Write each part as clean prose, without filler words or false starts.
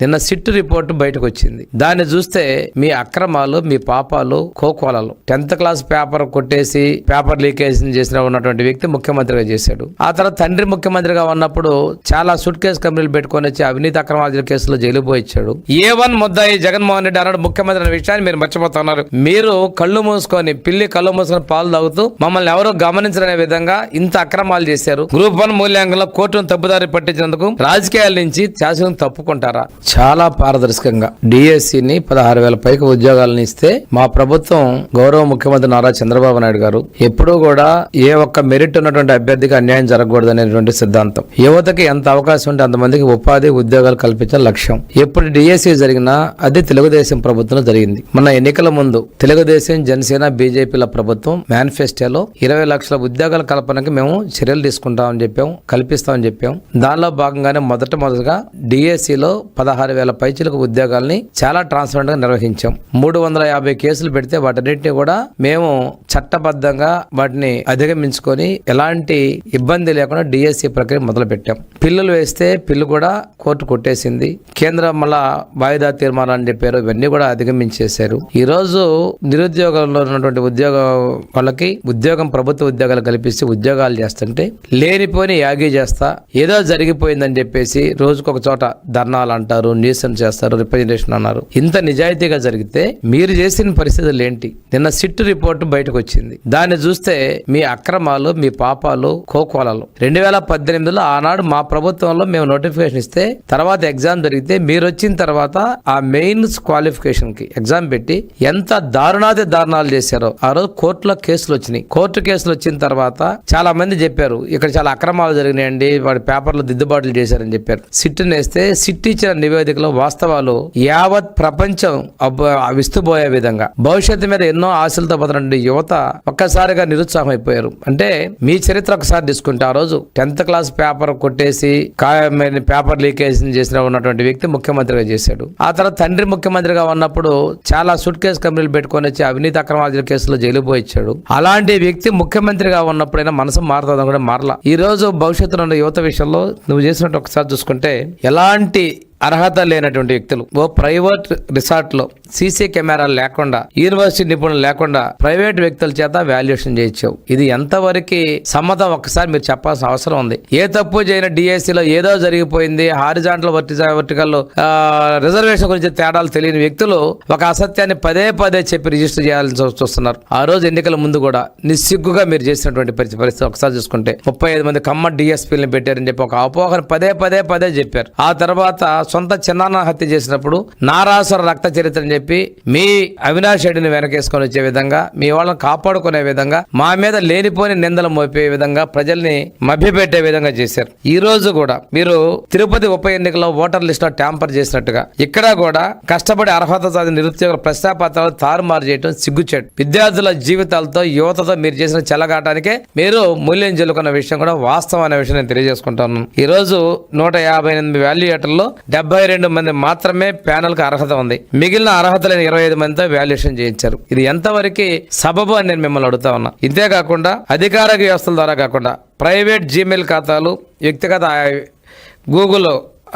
నిన్న SIT report బయటకు వచ్చింది. దాన్ని చూస్తే మీ అక్రమాలు, మీ పాపాలు కోకోలలు. 10th క్లాస్ పేపర్ కొట్టేసి పేపర్ లీకేజ్ చేసిన ఉన్నటువంటి వ్యక్తి ముఖ్యమంత్రిగా చేశాడు. ఆ తర్వాత తండ్రి ముఖ్యమంత్రిగా ఉన్నప్పుడు చాలా సూట్ కేసు కంపెనీలు పెట్టుకొని వచ్చి అవినీతి అక్రమాల కేసులో జైలు పోయిచ్చాడు. A1 ముద్దాయి జగన్మోహన్ రెడ్డి అన్నాడు ముఖ్యమంత్రి అనే విషయాన్ని మీరు మర్చిపోతున్నారు. మీరు కళ్ళు మూసుకొని పిల్లి కళ్ళు మూసుకొని పాలు తాగుతూ మమ్మల్ని ఎవరో గమనించరనే విధంగా ఇంత అక్రమాలు చేశారు. గ్రూప్ 1 మూల్యాంకంలో కోర్టును తప్పుదారి పట్టించినందుకు రాజకీయాల నుంచి శాసనం తప్పుకుంటారా? చాలా పారదర్శకంగా డిఎస్సిని 16,000 పైకి ఉద్యోగాలను ఇస్తే మా ప్రభుత్వం గౌరవ ముఖ్యమంత్రి నారా చంద్రబాబు నాయుడు గారు ఎప్పుడూ కూడా ఏ ఒక్క మెరిట్ ఉన్నటువంటి అభ్యర్థికి అన్యాయం జరగకూడదు అనేటువంటి సిద్ధాంతం. యువతకి ఎంత అవకాశం ఉంటే అంతమందికి ఉపాధి ఉద్యోగాలు కల్పించే లక్ష్యం. ఎప్పుడు డిఎస్సి జరిగినా అది తెలుగుదేశం ప్రభుత్వం జరిగింది. మన ఎన్నికల ముందు తెలుగుదేశం, జనసేన, బీజేపీల ప్రభుత్వం మేనిఫెస్టోలో 20 లక్షల ఉద్యోగాల కల్పనకి మేము చర్యలు తీసుకుంటామని చెప్పాం, కల్పిస్తామని చెప్పాం. దానిలో భాగంగానే మొదటగా డిఎస్సిలో 16,000 పైచిలకు ఉద్యోగాల్ని చాలా ట్రాన్స్పరెంట్ గా నిర్వహించాం. 350 కేసులు పెడితే వాటన్నిటిని కూడా మేము చట్టబద్ధంగా వాటిని అధిగమించుకొని ఎలాంటి ఇబ్బంది లేకుండా డిఎస్సి ప్రక్రియ మొదలు పెట్టాం. పిల్లులు వేస్తే పిల్లు కూడా కోర్టు కొట్టేసింది. కేంద్రం మళ్ళా వాయిదా తీర్మానాన్ని చెప్పారు. ఇవన్నీ కూడా అధిగమించేశారు. ఈ రోజు నిరుద్యోగంలో ఉన్నటువంటి వాళ్ళకి ఉద్యోగం, ప్రభుత్వ ఉద్యోగాలు కల్పిస్తే ఉద్యోగాలు చేస్తుంటే లేనిపోని యాగి చేస్తా ఏదో జరిగిపోయిందని చెప్పేసి రోజుకొక చోట ధర్నాలు అంటారు, న్యూసెన్స్ చేస్తారు, రిప్రజెంటేషన్ అన్నారు. ఇంత నిజాయితీగా జరిగితే మీరు చేసిన పరిస్థితులు ఏంటి? నిన్న సిట్ రిపోర్ట్ బయటకు వచ్చింది. దాన్ని చూస్తే మీ అక్రమాలు, మీ పాపాలు కోకోలలు. 2018లో ఆనాడు మా ప్రభుత్వంలో మేము నోటిఫికేషన్ ఇస్తే తర్వాత ఎగ్జామ్ జరిగితే మీరు వచ్చిన తర్వాత ఆ మెయిన్స్ క్వాలిఫికేషన్ కి ఎగ్జామ్ పెట్టి ఎంత దారుణాలు చేశారో ఆ రోజు కోర్టులో కేసులు వచ్చినాయి. కోర్టు కేసులు వచ్చిన తర్వాత చాలా మంది చెప్పారు ఇక్కడ చాలా అక్రమాలు జరిగినాయండి, వాడి పేపర్లో దిద్దుబాట్లు చేశారని చెప్పారు. సిట్ నేస్తే సిట్ ఇచ్చిన నివేదికలో వాస్తవాలు యావత్ ప్రపంచం విస్తుపోయే విధంగా భవిష్యత్తు మీద ఎన్నో ఆశలతో పోతున్న యువత ఒక్కసారిగా నిరుత్సాహం అయిపోయారు. అంటే మీ చరిత్ర ఒకసారి తీసుకుంటే ఆ రోజు 10th క్లాస్ పేపర్ కొట్టేసి పేపర్ లీకేజ్ చేసిన ఉన్నటువంటి వ్యక్తి ముఖ్యమంత్రిగా చేశాడు. ఆ తర్వాత తండ్రి ముఖ్యమంత్రిగా ఉన్నప్పుడు చాలా సూట్ కేసు కంపెనీలు పెట్టుకొని వచ్చి అవినీతి అక్రమాల కేసులో జైలు పోయిచ్చాడు. అలాంటి వ్యక్తి ముఖ్యమంత్రిగా ఉన్నప్పుడైనా మనసు మారుతుందని కూడా మారలా. ఈ రోజు భవిష్యత్తులో ఉన్న యువత విషయంలో నువ్వు చేసినట్టు ఒకసారి చూసుకుంటే ఎలాంటి అర్హత లేనటువంటి వ్యక్తులు ఓ ప్రైవేట్ రిసార్ట్ లో సీసీ కెమెరాలు లేకుండా, యూనివర్సిటీ నిపుణులు లేకుండా ప్రైవేట్ వ్యక్తుల చేత వాల్యుయేషన్ చేయించావు. ఇది ఎంతవరకు సమ్మతం ఒక్కసారి మీరు చెప్పాల్సిన అవసరం ఉంది. ఏ తప్పు చేయని డిఎస్సిలో ఏదో జరిగిపోయింది, హారిజాంటల్ వర్టికల్ రిజర్వేషన్ గురించి తేడాలు తెలియని వ్యక్తులు ఒక అసత్యాన్ని పదే చెప్పి రిజిస్టర్ చేయాలని చూస్తున్నారు. ఆ రోజు ఎన్నికల ముందు కూడా నిస్సిగ్గుగా మీరు చేసినటువంటి పరిస్థితి ఒకసారి చూసుకుంటే 35 మంది కమ్మ డిఎస్పీలను పెట్టారని చెప్పి ఒక అపోహను పదే చెప్పారు. ఆ తర్వాత సొంత చిన్నాన్న హత్య చేసినప్పుడు నారాసుర రక్త చరిత్ర అని చెప్పి మీ అవినాష్ రెడ్డిని వెనకేసుకొని వచ్చే విధంగా, మీ వాళ్ళని కాపాడుకునే విధంగా, మా మీద లేనిపోని నిందలు మోపే విధంగా, ప్రజల్ని మభ్యపెట్టే విధంగా చేశారు. ఈ రోజు కూడా మీరు తిరుపతి ఉప ఎన్నికలో ఓటర్ లిస్ట్ లో ట్యాంపర్ చేసినట్టుగా ఇక్కడ కూడా కష్టపడి అర్హత సాధిన నిరుద్యోగుల ప్రశ్నాపత్రాలు తారుమారు చేయడం సిగ్గుచేటు. విద్యార్థుల జీవితాలతో, యువతతో మీరు చేసిన చెలగాటానికే మీరు మూల్యం చెల్లుకున్న విషయం కూడా వాస్తవం అనే విషయం నేను తెలియజేసుకుంటాను. ఈ రోజు 158 వాల్యుయేటర్లో 72 మంది మాత్రమే ప్యానెల్ కు అర్హత ఉంది. మిగిలిన అర్హత లేని 25 మందితో వాల్యుయేషన్ చేయించారు. ఇది ఎంతవరకు సబబు అని నేను మిమ్మల్ని అడుగుతా ఉన్నా. ఇంతేకాకుండా అధికార వ్యవస్థల ద్వారా కాకుండా ప్రైవేట్ జీమెయిల్ ఖాతాలు, వ్యక్తిగత గూగుల్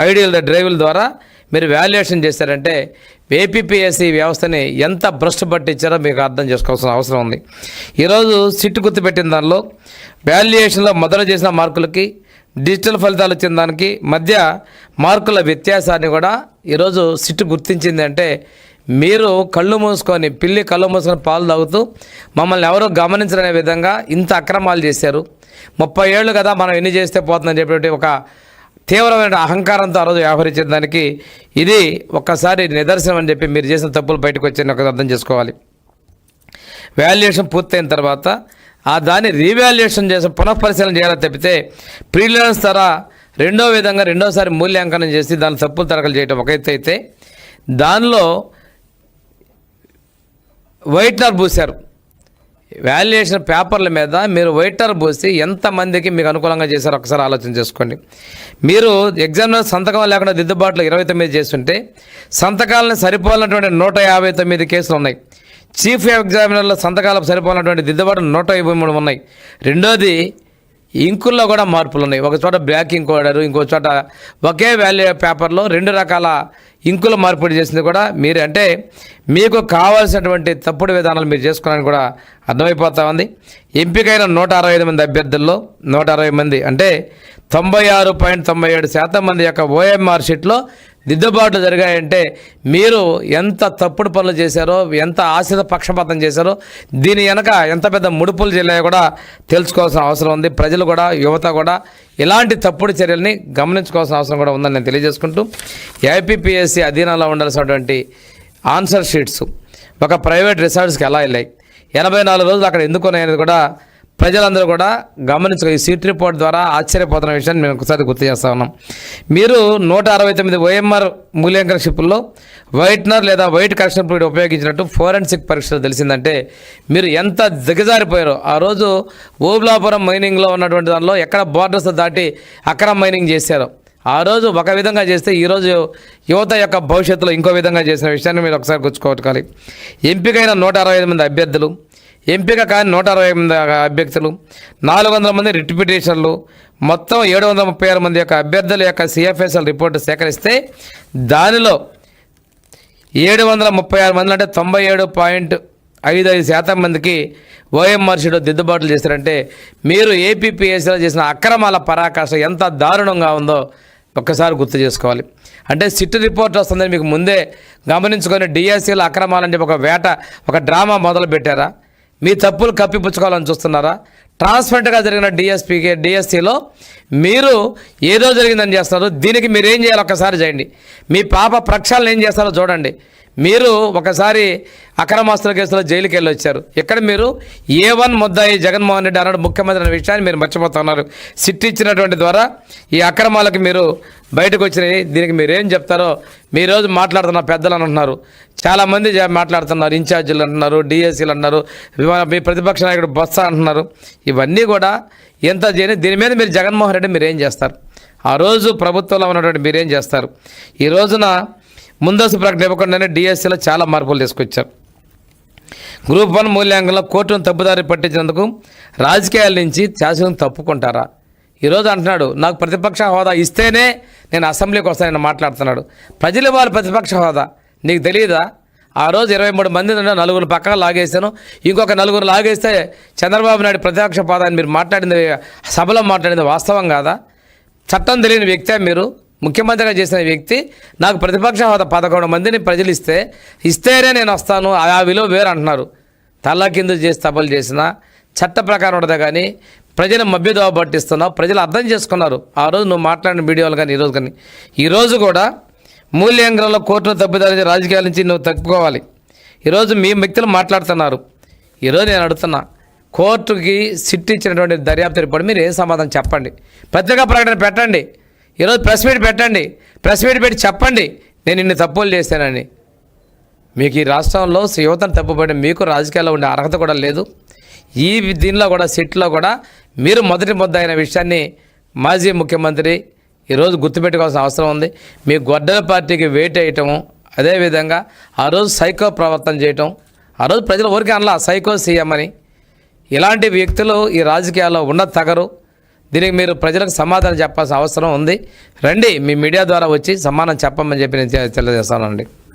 ఐడియల్ డ్రైవ్ల ద్వారా మీరు వాల్యుయేషన్ చేశారంటే ఏపీపీఎస్సీ వ్యవస్థని ఎంత భ్రష్టు పట్టించారో మీకు అర్థం చేసుకోవాల్సిన అవసరం ఉంది. ఈరోజు సిట్ గుర్తుపెట్టిన దానిలో వాల్యుయేషన్లో మొదలు చేసిన మార్కులకి, డిజిటల్ ఫలితాలు వచ్చిన దానికి మధ్య మార్కుల వ్యత్యాసాన్ని కూడా ఈరోజు సిట్ గుర్తించింది. అంటే మీరు కళ్ళు మూసుకొని పాలు తాగుతూ మమ్మల్ని ఎవరో గమనించరనే విధంగా ఇంత అక్రమాలు చేశారు. 30 ఏళ్ళు కదా మనం ఎన్ని చేస్తే పోతుందని చెప్పి ఒక తీవ్రమైన అహంకారంతో ఆ రోజు వ్యవహరించిన దానికి ఇది ఒక్కసారి నిదర్శనం అని చెప్పి మీరు చేసిన తప్పులు బయటకు వచ్చాయని ఒక అర్థం చేసుకోవాలి. వాల్యుయేషన్ పూర్తయిన తర్వాత ఆ దాన్ని రీవాల్యుయేషన్ చేసి పునఃపరిశీలన చేయాలని తప్పితే ప్రీలిమినరీస్ ద్వారా రెండోసారి మూల్యాంకనం చేసి దాని తప్పులు తరగలు చేయడం ఒక ఎత్తు అయితే, దానిలో వైట్నర్ పూశారు. వాల్యుయేషన్ పేపర్ల మీద మీరు వైట్నర్ పూసి ఎంతమందికి మీకు అనుకూలంగా చేశారో ఒకసారి ఆలోచన చేసుకోండి. మీరు ఎగ్జామ్లో సంతకం లేకుండా దిద్దుబాట్లు 29 చేస్తుంటే సంతకాలను సరిపోలినటువంటి 159 కేసులు ఉన్నాయి. చీఫ్ ఎగ్జామినర్ల సంతకాలకు సరిపోయినటువంటి దిద్దుబాటు 123 ఉన్నాయి. రెండోది ఇంకుల్లో కూడా మార్పులు ఉన్నాయి. ఒక చోట బ్లాక్ ఇంక్ వాడారు, ఇంకో చోట ఒకే వాల్యూ పేపర్లో 2 రకాల ఇంకుల మార్పిడి చేసింది కూడా మీరు. అంటే మీకు కావాల్సినటువంటి తప్పుడు విధానాలు మీరు చేసుకోవడానికి కూడా అర్థమైపోతా ఉంది. ఎంపికైన 165 మంది అభ్యర్థుల్లో 160 మంది అంటే 96.97% మంది యొక్క ఓఎంఆర్ షీట్లో దిద్దుబాట్లు జరిగాయంటే మీరు ఎంత తప్పుడు పనులు చేశారో, ఎంత ఆశ్రిత పక్షపాతం చేశారో, దీని వెనక ఎంత పెద్ద ముడుపులు చెల్లాయో కూడా తెలుసుకోవాల్సిన అవసరం ఉంది. ప్రజలు కూడా, యువత కూడా ఇలాంటి తప్పుడు చర్యల్ని గమనించుకోవాల్సిన అవసరం కూడా ఉందని నేను తెలియజేసుకుంటూ, ఏపీపీఎస్సీ అధీనంలో ఉండాల్సినటువంటి ఆన్సర్ షీట్స్ ఒక ప్రైవేట్ రిసార్ట్స్కి ఎలా వెళ్ళాయి, 84 రోజులు అక్కడ ఎందుకు ఉన్నాయనేది కూడా ప్రజలందరూ కూడా గమనించుకో. ఈ సీట్ రిపోర్ట్ ద్వారా ఆశ్చర్యపోతున్న విషయాన్ని మేము ఒకసారి గుర్తు చేస్తా ఉన్నాం. మీరు 169 ఓఎంఆర్ మూల్యాంకన షిప్పుల్లో వైట్నర్ లేదా వైట్ కరెక్షన్ ఫ్లూయిడ్ ఉపయోగించినట్టు ఫోరెన్సిక్ పరీక్షలు తెలిసిందంటే మీరు ఎంత దిగజారిపోయారో. ఆ రోజు ఓబులాపురం మైనింగ్లో ఉన్నటువంటి దానిలో ఎక్కడ బోర్డర్స్ దాటి అక్రమ మైనింగ్ చేశారో, ఆ రోజు ఒక విధంగా చేస్తే ఈరోజు యువత యొక్క భవిష్యత్తులో ఇంకో విధంగా చేసిన విషయాన్ని మీరు ఒకసారి గుర్తుకోవాలి. ఎంపికైన 165 మంది అభ్యర్థులు, ఎంపిక కాని 160 మంది అభ్యర్థులు, 400 మంది రిట్ పిటిషన్లు, మొత్తం 736 మంది యొక్క అభ్యర్థుల యొక్క సిఎఫ్ఎస్ఎల్ రిపోర్టు సేకరిస్తే దానిలో 736 మంది అంటే 97.55% మందికి ఓఎంఆర్ షీట్లో దిద్దుబాట్లు చేశారంటే మీరు ఏపీపీఎస్సీలో చేసిన అక్రమాల పరాకాష్ట ఎంత దారుణంగా ఉందో ఒక్కసారి గుర్తు చేసుకోవాలి. అంటే సిట్ రిపోర్ట్ వస్తుందని మీకు ముందే గమనించుకొని డిఎస్సీలో అక్రమాలని చెప్పి ఒక డ్రామా మొదలు పెట్టారా? మీ తప్పులు కప్పిపుచ్చుకోవాలని చూస్తున్నారా? ట్రాన్స్పరెంట్గా జరిగిన డిఎస్సీలో మీరు ఏదో జరిగిందని చేస్తున్నారు. దీనికి మీరు ఏం చేయాలో ఒక్కసారి చేయండి. మీ పాప ప్రక్షాళన ఏం చేస్తారో చూడండి. మీరు ఒకసారి అక్రమాస్తుల కేసులో జైలుకి వెళ్ళి వచ్చారు. ఇక్కడ మీరు A1 ముద్దాయి జగన్మోహన్ రెడ్డి అన్నాడు ముఖ్యమంత్రి అనే విషయాన్ని మీరు మర్చిపోతున్నారు. సిట్ ఇచ్చినటువంటి ద్వారా ఈ అక్రమాలకు మీరు బయటకు వచ్చినాయి. దీనికి మీరేం చెప్తారో మీ రోజు మాట్లాడుతున్న పెద్దలు అంటున్నారు, చాలామంది మాట్లాడుతున్నారు, ఇన్ఛార్జీలు అంటున్నారు, డిఎస్సీలు అంటున్నారు, మీ ప్రతిపక్ష నాయకుడు బొత్స అంటున్నారు. ఇవన్నీ కూడా ఎంత చేయని దీని మీద మీరు జగన్మోహన్ రెడ్డి మీరేం చేస్తారు? ఆ రోజు ప్రభుత్వంలో ఉన్నటువంటి మీరేం చేస్తారు? ఈ రోజున ముందస్తు ప్రకటన ఇవ్వకుండానే డిఎస్సీలో చాలా మార్పులు తీసుకొచ్చారు. గ్రూప్ 1 మూల్యాంకనంలో కోర్టును తప్పుదారి పట్టించినందుకు రాజకీయాల నుంచి శాసనం తప్పుకుంటారా? ఈరోజు అంటున్నాడు నాకు ప్రతిపక్ష హోదా ఇస్తేనే నేను అసెంబ్లీకి వస్తానని మాట్లాడుతున్నాడు. ప్రజలు వారి ప్రతిపక్ష హోదా నీకు తెలియదా? ఆ రోజు 23 మంది 4 పక్కన లాగేశాను, ఇంకొక 4 లాగేస్తే చంద్రబాబు నాయుడు ప్రతిపక్ష హోదా అని మీరు మాట్లాడింది, సభలో మాట్లాడింది వాస్తవం కాదా? చట్టం తెలియని వ్యక్తే మీరు. ముఖ్యమంత్రిగా చేసిన వ్యక్తి నాకు ప్రతిపక్ష హోదా 11 మందిని ప్రజలు ఇస్తేనే నేను వస్తాను, ఆ విలువ వేరు అంటున్నారు. తల్ల కింద చేసి తప్పులు చేసినా చట్ట ప్రకారం ఉండదు. కానీ ప్రజలు మభ్యదోవ పట్టిస్తున్నావు. ప్రజలు అర్థం చేసుకున్నారు ఆ రోజు నువ్వు మాట్లాడిన వీడియోలు కానీ ఈరోజు కానీ. ఈరోజు కూడా మూల్యాంకనంలో కోర్టును తప్పుదారి రాజకీయాల నుంచి నువ్వు తప్పుకోవాలి. ఈరోజు మీ వ్యక్తులు మాట్లాడుతున్నారు. ఈరోజు నేను అడుగుతున్నా, కోర్టుకి సిట్ ఇచ్చినటువంటి దర్యాప్తు రిపోర్ట్ మీరు ఏం సమాధానం చెప్పండి. పత్రికా ప్రకటన పెట్టండి, ఈరోజు ప్రెస్ మీట్ పెట్టండి, ప్రెస్ మీట్ పెట్టి చెప్పండి నేను ఇన్ని తప్పులు చేశానని. మీకు ఈ రాష్ట్రంలో యువతను తప్పుపడి మీకు రాజకీయాల్లో ఉండే అర్హత కూడా లేదు. ఈ దీనిలో కూడా సిట్లో కూడా మీరు మొదటి ముద్ద అయిన విషయాన్ని మాజీ ముఖ్యమంత్రి ఈరోజు గుర్తుపెట్టుకోవాల్సిన అవసరం ఉంది. మీ గొడ్డల పార్టీకి వెయిట్ వేయటము, అదేవిధంగా ఆ రోజు సైకో ప్రవర్తన చేయటం, ఆ రోజు ప్రజలు ఊరికే అనలా సైకో సీఎం అని. ఇలాంటి వ్యక్తులు ఈ రాజకీయాల్లో తగరు. దీనికి మీరు ప్రజలకు సమాధానం చెప్పాల్సిన అవసరం ఉంది. రండి, మీ మీడియా ద్వారా వచ్చి సమాధానం చెప్పమని చెప్పి నేను తెలియజేస్తానండి.